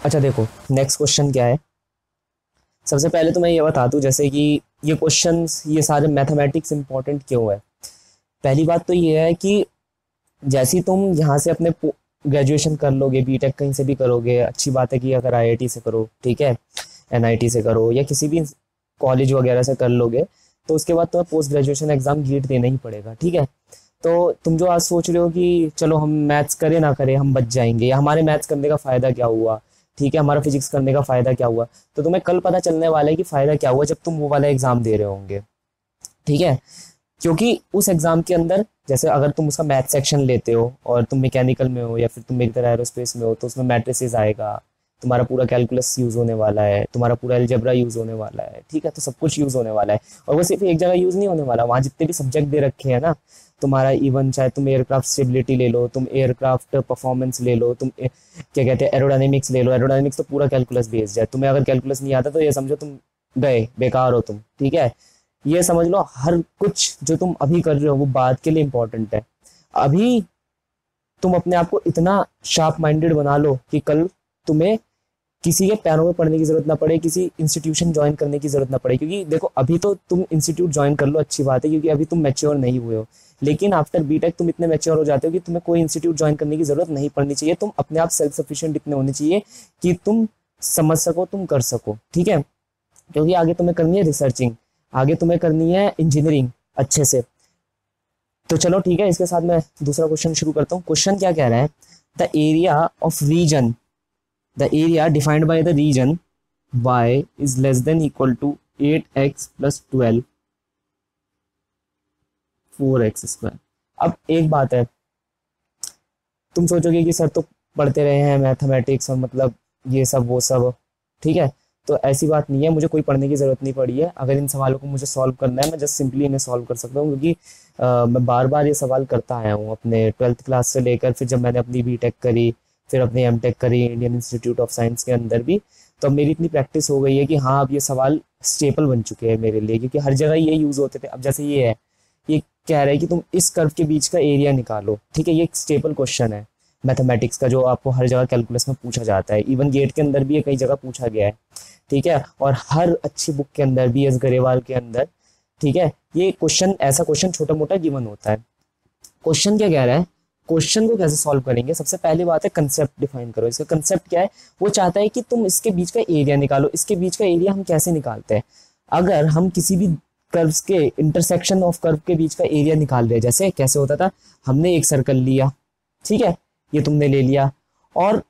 अच्छा देखो, next question क्या है। सबसे पहले तो मैं ये बता दूं, जैसे कि ये क्वेश्चंस ये सारे मैथमेटिक्स इंपॉर्टेंट क्यों है। पहली बात तो ये है कि जैसे ही तुम यहाँ से अपने ग्रेजुएशन कर लोगे, बीटेक कहीं से भी करोगे, अच्छी बात है कि अगर आईआईटी से करो, ठीक है, एनआईटी से करो या किसी भी कॉलेज वगैरह से कर लोगे, तो उसके बाद तुम्हें पोस्ट ग्रेजुएशन एग्जाम गेट देना ही पड़ेगा, ठीक है। तो तुम जो आज सोच रहे हो कि चलो हम मैथ्स करें ना करें हम बच जाएंगे, या हमारे मैथ्स करने का फ़ायदा क्या हुआ, ठीक है, हमारा फिजिक्स करने का फ़ायदा क्या हुआ, तो तुम्हें कल पता चलने वाला है कि फ़ायदा क्या हुआ जब तुम वो वाला एग्ज़ाम दे रहे होंगे, ठीक है। क्योंकि उस एग्ज़ाम के अंदर, जैसे अगर तुम उसका मैथ सेक्शन लेते हो और तुम मैकेनिकल में हो या फिर तुम मेरी तरह एरोस्पेस में हो, तो उसमें मैट्रिसेस आएगा, तुम्हारा पूरा कैलकुलस यूज़ होने वाला है, तुम्हारा पूरा अलजेब्रा यूज़ होने वाला है, ठीक है, तो सब कुछ यूज़ होने वाला है। और वो सिर्फ एक जगह यूज़ नहीं होने वाला, वहाँ जितने भी सब्जेक्ट दे रखे हैं ना तुम्हारा, इवन चाहे तुम एयरक्राफ्ट स्टेबिलिटी ले लो, तुम एयरक्राफ्ट परफॉर्मेंस ले लो, तुम क्या कहते हैं एरोडायनेमिक्स ले लो, एरोडायनेमिक्स तो पूरा कैलकुलस बेस्ड है, तुम्हें अगर कैलकुलस नहीं आता तो ये समझो तुम गए, बेकार हो तुम, ठीक है। ये समझ लो हर कुछ जो तुम अभी कर रहे हो वो बाद के लिए इंपॉर्टेंट है। अभी तुम अपने आप को इतना शार्प माइंडेड बना लो कि कल तुम्हें किसी के पैरों में पड़ने की जरूरत ना पड़े, किसी इंस्टीट्यूशन ज्वाइन करने की जरूरत ना पड़े। क्योंकि देखो अभी तो तुम इंस्टीट्यूट ज्वाइन कर लो, अच्छी बात है, क्योंकि अभी तुम मैच्योर नहीं हुए हो। लेकिन आफ्टर बीटेक तुम इतने मैच्योर हो जाते हो कि तुम्हें कोई इंस्टीट्यूट ज्वाइन करने की जरूरत नहीं पड़नी चाहिए। तुम अपने आप सेल्फ सफिशिएंट इतने होने चाहिए कि तुम समझ सको, तुम कर सको, ठीक है। क्योंकि आगे तुम्हें करनी है रिसर्चिंग, आगे तुम्हें करनी है इंजीनियरिंग अच्छे से। तो चलो ठीक है, इसके साथ मैं दूसरा क्वेश्चन शुरू करता हूँ। क्वेश्चन क्या कह रहा है, the area of region, the area defined by the region y is less than equal to 8x plus 12 4x square. अब एक बात है, तुम सोचोगे कि सर तो पढ़ते रहे हैं मैथमेटिक्स और मतलब ये सब वो सब, ठीक है। तो ऐसी बात नहीं है, मुझे कोई पढ़ने की ज़रूरत नहीं पड़ी है। अगर इन सवालों को मुझे सॉल्व करना है, मैं जस्ट सिंपली इन्हें सॉल्व कर सकता हूँ, क्योंकि मैं बार बार ये सवाल करता आया हूँ अपने 12th क्लास से लेकर, फिर जब मैंने अपनी बीटेक करी, फिर अपनी एमटेक करी इंडियन इंस्टीट्यूट ऑफ साइंस के अंदर भी। तो अब मेरी इतनी प्रैक्टिस हो गई है कि हाँ अब ये सवाल स्टेपल बन चुके हैं मेरे लिए, क्योंकि हर जगह ये यूज़ होते थे। अब जैसे ये है, ये कह रहा है कि तुम इस कर्व के बीच का एरिया निकालो, ठीक है, ये एक स्टेपल क्वेश्चन है मैथमेटिक्स का, जो आपको हर जगह कैलकुलस में पूछा जाता है। इवन गेट के अंदर भी ये कई जगह पूछा गया है, ठीक है, और हर अच्छी बुक के अंदर बी एस गरेवाल के अंदर, ठीक है, ये क्वेश्चन, ऐसा क्वेश्चन छोटा मोटा गिवन होता है। क्वेश्चन क्या कह रहा है, क्वेश्चन को कैसे सॉल्व करेंगे, सबसे पहली बात है कंसेप्ट डिफाइन करो। इसका कंसेप्ट क्या है, वो चाहता है कि तुम इसके बीच का एरिया निकालो। इसके बीच का एरिया हम कैसे निकालते हैं, अगर हम किसी भी कर्व्स के इंटरसेक्शन ऑफ कर्व के बीच का एरिया निकाल रहे हैं, जैसे कैसे होता था, हमने एक सर्कल लिया, ठीक है, ये तुमने ले लिया, और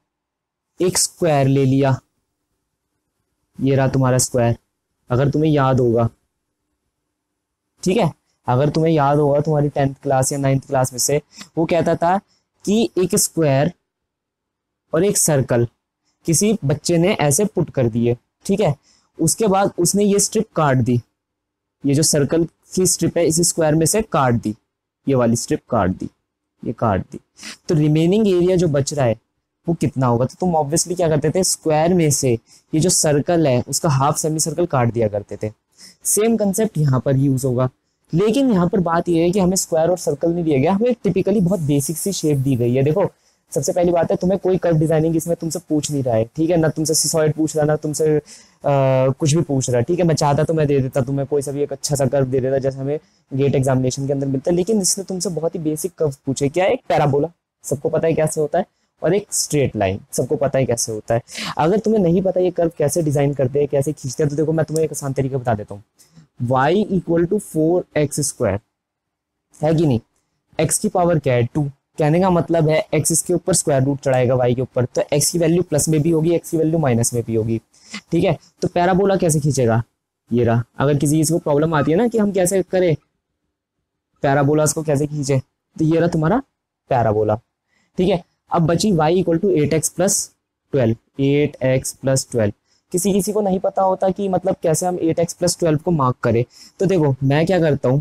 एक स्क्वायर ले लिया, ये रहा तुम्हारा स्क्वायर, अगर तुम्हें याद होगा, ठीक है, अगर तुम्हें याद होगा तुम्हारी 10th क्लास या 9th क्लास में से, वो कहता था कि एक स्क्वायर और एक सर्कल किसी बच्चे ने ऐसे पुट कर दिए, ठीक है, उसके बाद उसने ये स्ट्रिप काट दी, ये जो सर्कल की स्ट्रिप है इस स्क्वायर में से काट दी, ये वाली स्ट्रिप काट दी, ये काट दी, तो रिमेनिंग एरिया जो बच रहा है वो कितना होगा। तो तुम ऑब्वियसली क्या करते थे, स्क्वायर में से ये जो सर्कल है उसका हाफ सेमी सर्कल काट दिया करते थे। सेम कंसेप्ट यहाँ पर यूज होगा, लेकिन यहाँ पर बात यह है कि हमें स्क्वायर और सर्कल नहीं दिया गया, हमें टिपिकली बहुत बेसिक सी शेप दी गई है। देखो सबसे पहली बात है, तुम्हें कोई कर्व डिजाइनिंग इसमें तुमसे पूछ नहीं रहा है, ठीक है, ना तुमसे सिसॉइड पूछ रहा, ना तुमसे कुछ भी पूछ रहा है, ठीक है। मैं चाहता तो मैं दे देता तुम्हें कोई सा भी एक अच्छा सा कर्व दे देता, जैसे हमें गेट एग्जामिनेशन के अंदर मिलता है, लेकिन इसने तुमसे बहुत ही बेसिक कर्व पूछे। क्या है, एक पैराबोला, सबको पता है कैसे होता है, और एक स्ट्रेट लाइन, सबको पता है कैसे होता है। अगर तुम्हें नहीं पता ये कर्व कैसे डिजाइन करते हैं, कैसे खींचते हैं, तो देखो मैं तुम्हें एक आसान तरीका बता देता हूँ। y equal to 4x square है कि नहीं, x की पावर क्या है 2, कहने का मतलब है x इसके ऊपर स्क्वायर रूट चढ़ाएगा y के ऊपर, तो x की वैल्यू प्लस में भी होगी, x की वैल्यू माइनस में भी होगी, ठीक है। तो पैराबोला कैसे खींचेगा, ये रहा। अगर किसी चीज को प्रॉब्लम आती है ना कि हम कैसे करें पैराबोलास को कैसे खींचे, तो ये रहा तुम्हारा पैराबोला, ठीक है। अब बची y equal to 8x plus 12, 8x plus 12। किसी किसी को नहीं पता होता कि मतलब कैसे हम 8x प्लस 12 को मार्क करें, तो देखो मैं क्या करता हूं,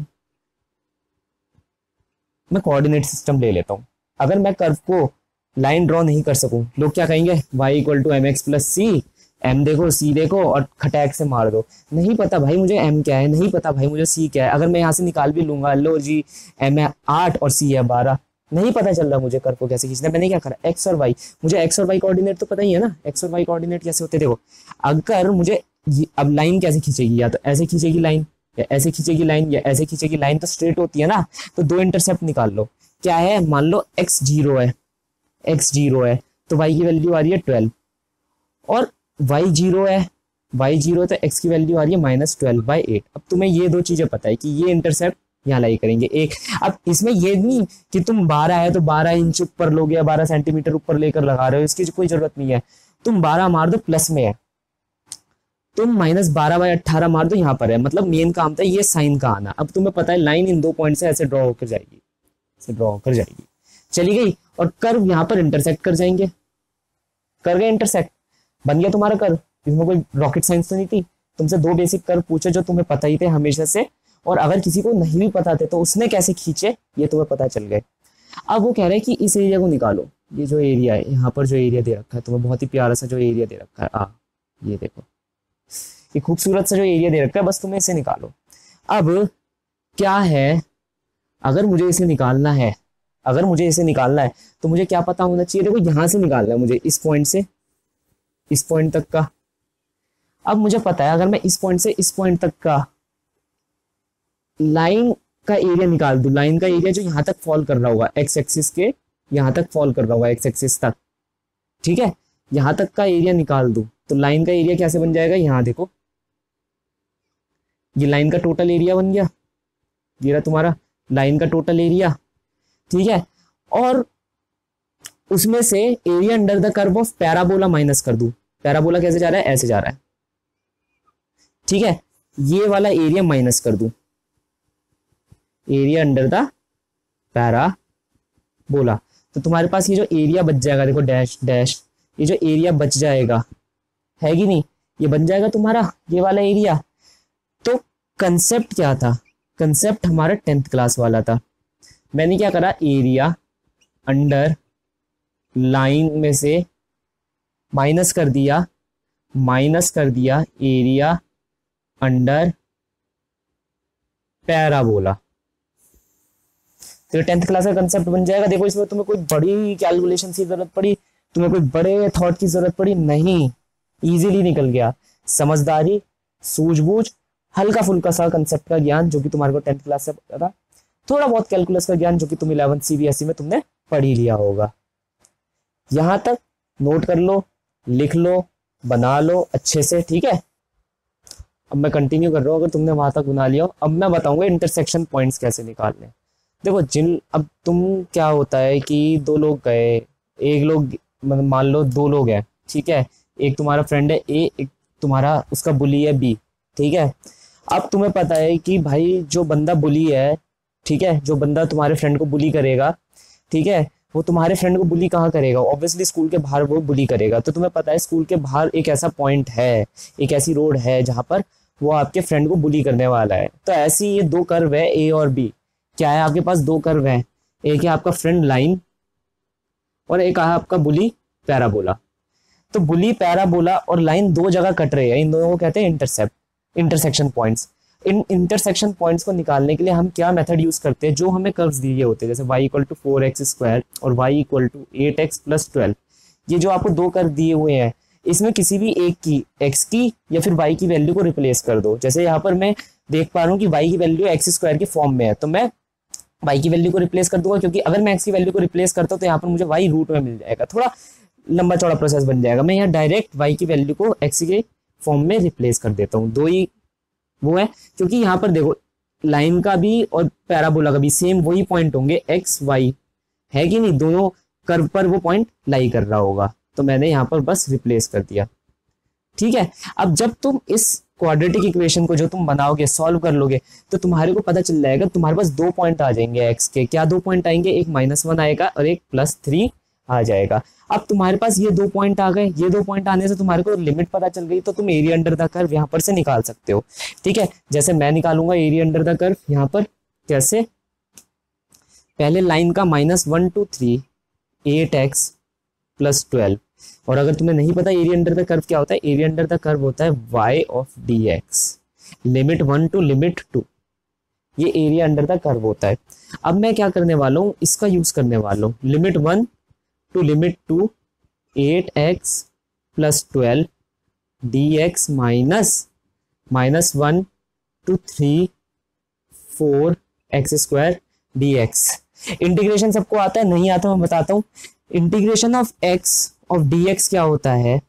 मैं कोऑर्डिनेट सिस्टम ले लेता हूं। अगर मैं कर्व को लाइन ड्रॉ नहीं कर सकूं, लोग क्या कहेंगे, y equal to m x plus c, m देखो c देखो और खटैक से मार दो। नहीं पता भाई मुझे m क्या है, नहीं पता भाई मुझे c क्या है। अगर मैं यहाँ से निकाल भी लूंगा, लो जी m है 8 और c है 12, नहीं पता चल रहा मुझे कर्व को कैसे खींचना है। मैंने क्या करा, एक्स और वाई, मुझे एक्स और वाई कोऑर्डिनेट तो पता ही है ना, एक्स और वाई कोऑर्डिनेट कैसे होते हैं। देखो अगर मुझे अब लाइन कैसे खींचेगी, या तो ऐसे खींचेगी लाइन, या ऐसे खींचेगी लाइन, या ऐसे खींचेगी लाइन, तो स्ट्रेट होती है ना। तो दो इंटरसेप्ट निकाल लो, क्या है, मान लो x 0 है, x 0 है तो y की वैल्यू आ रही है 12, और y 0 है, y 0 है तो x की वैल्यू आ रही है -12/8। अब तुम्हें ये दो चीजें पता है कि ये इंटरसेप्ट यहाँ लाई करेंगे एक। अब इसमें ये नहीं कि तुम 12 है तो 12 इंच ऊपर लोगे या 12 सेंटीमीटर ऊपर लेकर लगा रहे हो, इसकी कोई जरूरत नहीं है। तुम 12 मार दो, प्लस में है, तुम -12/18 मार दो, यहाँ पर है, मतलब मेन काम था ये साइन का आना। अब तुम्हें पता है लाइन इन दो पॉइंट से ऐसे ड्रॉ होकर जाएगी, ऐसे ड्रॉ होकर जाएगी, चली गई, और कर्व यहाँ पर इंटरसेक्ट कर जाएंगे, कर गए इंटरसेक्ट, बन गया तुम्हारा कर्व। इसमें कोई रॉकेट साइंस तो नहीं थी, तुमसे दो बेसिक कर्व पूछे जो तुम्हें पता ही थे हमेशा से, और अगर किसी को नहीं भी पता थे तो उसने कैसे खींचे ये तुम्हें पता चल गए। अब वो कह रहे हैं कि इस एरिया को निकालो, ये जो एरिया है यहाँ पर जो एरिया दे रखा है तुम्हें, बहुत ही प्यारा सा जो एरिया दे रखा है, ये देखो, ये खूबसूरत सा जो एरिया दे रखा है, बस तुम्हें इसे निकालो। अब क्या है, अगर मुझे इसे निकालना है, अगर मुझे इसे निकालना है तो मुझे क्या पता होना चाहिए, देखो यहाँ से निकालना है मुझे, इस पॉइंट से इस पॉइंट तक का। अब मुझे पता है अगर मैं इस पॉइंट से इस पॉइंट तक का लाइन का एरिया निकाल दूं, लाइन का एरिया जो यहाँ तक फॉल कर रहा होगा, एक्स एक्सिस के यहाँ तक फॉल कर रहा होगा, एक्स एक्सिस तक, ठीक है, यहाँ तक का एरिया निकाल दूं तो लाइन का एरिया कैसे बन जाएगा, यहाँ देखो, ये लाइन का टोटल एरिया बन गया, ये रहा तुम्हारा लाइन का टोटल एरिया, ठीक है। और उसमें से area under the curve of parabola minus कर दूं, पैराबोला कैसे जा रहा है, ऐसे जा रहा है, ठीक है, ये वाला एरिया माइनस कर दूं, एरिया अंडर द पैराबोला, तो तुम्हारे पास ये जो एरिया बच जाएगा, देखो डैश डैश, ये जो एरिया बच जाएगा है कि नहीं, ये बन जाएगा तुम्हारा ये वाला एरिया। तो कंसेप्ट क्या था, कंसेप्ट हमारा 10th क्लास वाला था। मैंने क्या करा, एरिया अंडर लाइन में से माइनस कर दिया, एरिया अंडर पैराबोला, तो 10th क्लास का कंसेप्ट बन जाएगा। देखो इसमें तुम्हें कोई बड़ी कैलकुलेशन की जरूरत पड़ी, तुम्हें कोई बड़े थॉट की जरूरत पड़ी नहीं, इजीली निकल गया। समझदारी, सूझबूझ, हल्का फुल्का सा कंसेप्ट का ज्ञान जो कि तुम्हारे को 10th क्लास से पता था, थोड़ा बहुत कैलकुलस का ज्ञान जो कि तुम 11th CBSE में तुमने पढ़ ही लिया होगा। यहां तक नोट कर लो, लिख लो, बना लो अच्छे से, ठीक है। अब मैं कंटिन्यू कर रहा हूँ, अगर तुमने वहां तक बना लिया हो, अब मैं बताऊंगा इंटरसेक्शन पॉइंट्स कैसे निकालने। देखो अब तुम क्या होता है कि दो लोग गए, एक लोग मान लो दो लोग हैं, ठीक है, एक तुम्हारा फ्रेंड है ए, एक तुम्हारा उसका बुली है बी, ठीक है। अब तुम्हें पता है कि भाई जो बंदा बुली है, ठीक है, जो बंदा तुम्हारे फ्रेंड को बुली करेगा, ठीक है, वो तुम्हारे फ्रेंड को बुली कहाँ करेगा, ऑब्वियसली स्कूल के बाहर वो बुली करेगा। तो तुम्हें पता है स्कूल के बाहर एक ऐसा पॉइंट है, एक ऐसी रोड है जहां पर वो आपके फ्रेंड को बुली करने वाला है। तो ऐसी ये दो कर्व है ए और बी, क्या है आपके पास दो कर्व है, एक है आपका फ्रेंड लाइन और एक है आपका बुली पैराबोला। तो बुली पैराबोला और लाइन दो जगह कट रहे हैं, इन दोनों को कहते हैं इंटरसेक्शन पॉइंट्स। इन इंटरसेक्शन पॉइंट्स को निकालने के लिए हम क्या मेथड यूज करते हैं, जो हमें कर्व्स दिए होते हैं, जैसे y = 4x² और y = 8x + 12, ये जो आपको दो कर्व दिए हुए हैं, इसमें किसी भी एक की x की या फिर y की वैल्यू को रिप्लेस कर दो। जैसे यहाँ पर मैं देख पा रहा हूँ कि y की वैल्यू x² के फॉर्म में है, तो मैं y की वैल्यू को रिप्लेस कर दूंगा, क्योंकि अगर मैं x की वैल्यू को रिप्लेस करता हूँ तो यहाँ पर मुझे y रूट में मिल जाएगा, थोड़ा लंबा चौड़ा प्रोसेस बन जाएगा। मैं यहाँ डायरेक्ट y की वैल्यू को x के फॉर्म में रिप्लेस कर देता हूँ, दो ही वो है, क्योंकि यहाँ पर देखो लाइन का भी और पैराबोला का भी सेम वही पॉइंट होंगे, एक्स वाई है कि नहीं, दोनों कर्व पर वो पॉइंट लाई कर रहा होगा, तो मैंने यहाँ पर बस रिप्लेस कर दिया, ठीक है। अब जब तुम इस क्वाड्रेटिक इक्वेशन को जो तुम बनाओगे, सॉल्व कर लोगे, तो तुम्हारे को पता चल जाएगा, तुम्हारे पास दो पॉइंट आ जाएंगे एक्स के। क्या दो पॉइंट आएंगे, एक -1 आएगा और एक +3 आ जाएगा। अब तुम्हारे पास ये दो पॉइंट आ गए, ये दो पॉइंट आने से तुम्हारे को लिमिट पता चल गई, तो तुम एरिया अंडर द कर्व यहाँ पर से निकाल सकते हो, ठीक है। जैसे मैं निकालूंगा एरिया अंडर द कर्व यहाँ पर, कैसे, पहले लाइन का -1 to 3 8x + 12, और अगर तुम्हें नहीं पता एरिया अंडर द कर्व क्या होता है, एरिया अंडर द कर्व होता है y of dx, limit 1 to limit 2, ये एरिया अंडर द कर्व होता है। अब मैं क्या करने वाला हूँ, इसका यूज करने वाला हूँ, limit 1 to limit 2 8x plus 12 dx minus 1 to 3 4 x square dx। Integration सबको आता है, नहीं आता मैं बताता हूँ। Integration of x of dx क्या होता है,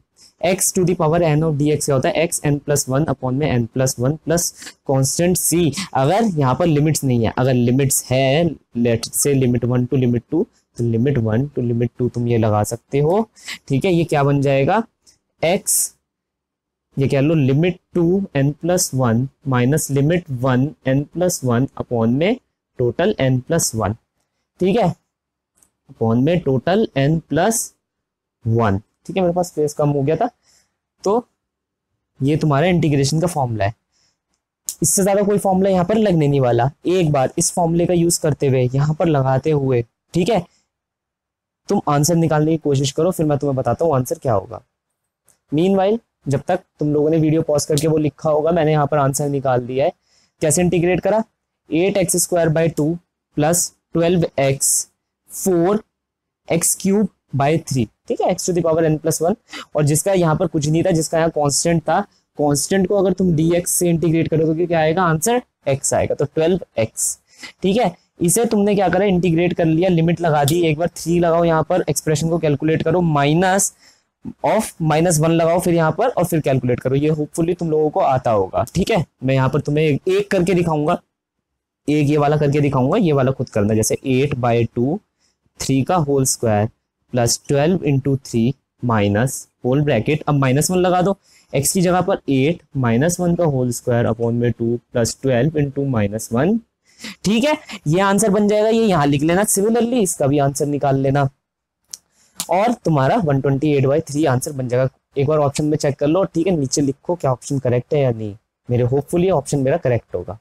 x to the power n of dx क्या होता है, x n प्लस 1 अपॉन में n plus 1 plus constant c। अगर यहाँ पर लिमिट्स नहीं है, अगर लिमिट्स है लेट से लिमिट 1 टू लिमिट 2, तो लिमिट 1 टू लिमिट 2 तुम ये लगा सकते हो, ठीक है। ये क्या बन जाएगा, x ये कह लो limit 2 n plus 1 minus limit 1 n plus 1 upon में टोटल n प्लस 1, ठीक है, अपॉन में टोटल n प्लस 1, ठीक है। मेरे पास स्पेस कम हो गया था, तो ये तुम्हारा इंटीग्रेशन का फॉर्मूला है। इससे ज्यादा कोई फॉर्मूला यहाँ पर लगने नहीं वाला। एक बार इस फॉर्मूले का यूज करते हुए यहाँ पर लगाते हुए, ठीक है, तुम आंसर निकालने की कोशिश करो, फिर मैं तुम्हें बताता हूँ आंसर क्या होगा। मीनवाइल जब तक तुम लोगों ने वीडियो पॉज करके वो लिखा होगा, मैंने यहाँ पर आंसर निकाल दिया है। कैसे इंटीग्रेट करा, 8x square by 2 plus 12x 4x cube by 3, ठीक है, x to the power n plus 1। और जिसका यहाँ पर कुछ नहीं था, जिसका यहाँ कांस्टेंट था, कांस्टेंट को अगर तुम dx से इंटीग्रेट करोगे तो क्या आएगा आंसर, x आएगा, तो 12x, ठीक है। इसे तुमने क्या करा, इंटीग्रेट कर लिया, लिमिट लगा दी, एक बार 3 लगाओ यहाँ पर, एक्सप्रेशन को कैलकुलेट करो, माइनस ऑफ -1 लगाओ फिर यहाँ पर, और फिर कैलकुलेट करो। ये होपफुली तुम लोगों को आता होगा, ठीक है। मैं यहाँ पर तुम्हें एक करके दिखाऊंगा, एक ये वाला करके दिखाऊंगा, ये वाला खुद करना। जैसे 8/2 3 का whole square plus 12 into 3 minus whole bracket, अब -1 लगा दो, x की जगह पर 8 -1 का होल स्क्वायर अपॉन में 2 प्लस 12 इंटू -1, ठीक है। ये आंसर बन जाएगा, ये यहाँ लिख लेना। सिमिलरली इसका भी आंसर निकाल लेना और तुम्हारा 128/3 आंसर बन जाएगा। एक बार ऑप्शन में चेक कर लो, ठीक है, नीचे लिखो क्या ऑप्शन करेक्ट है या नहीं। मेरे होपफुली ऑप्शन मेरा करेक्ट होगा।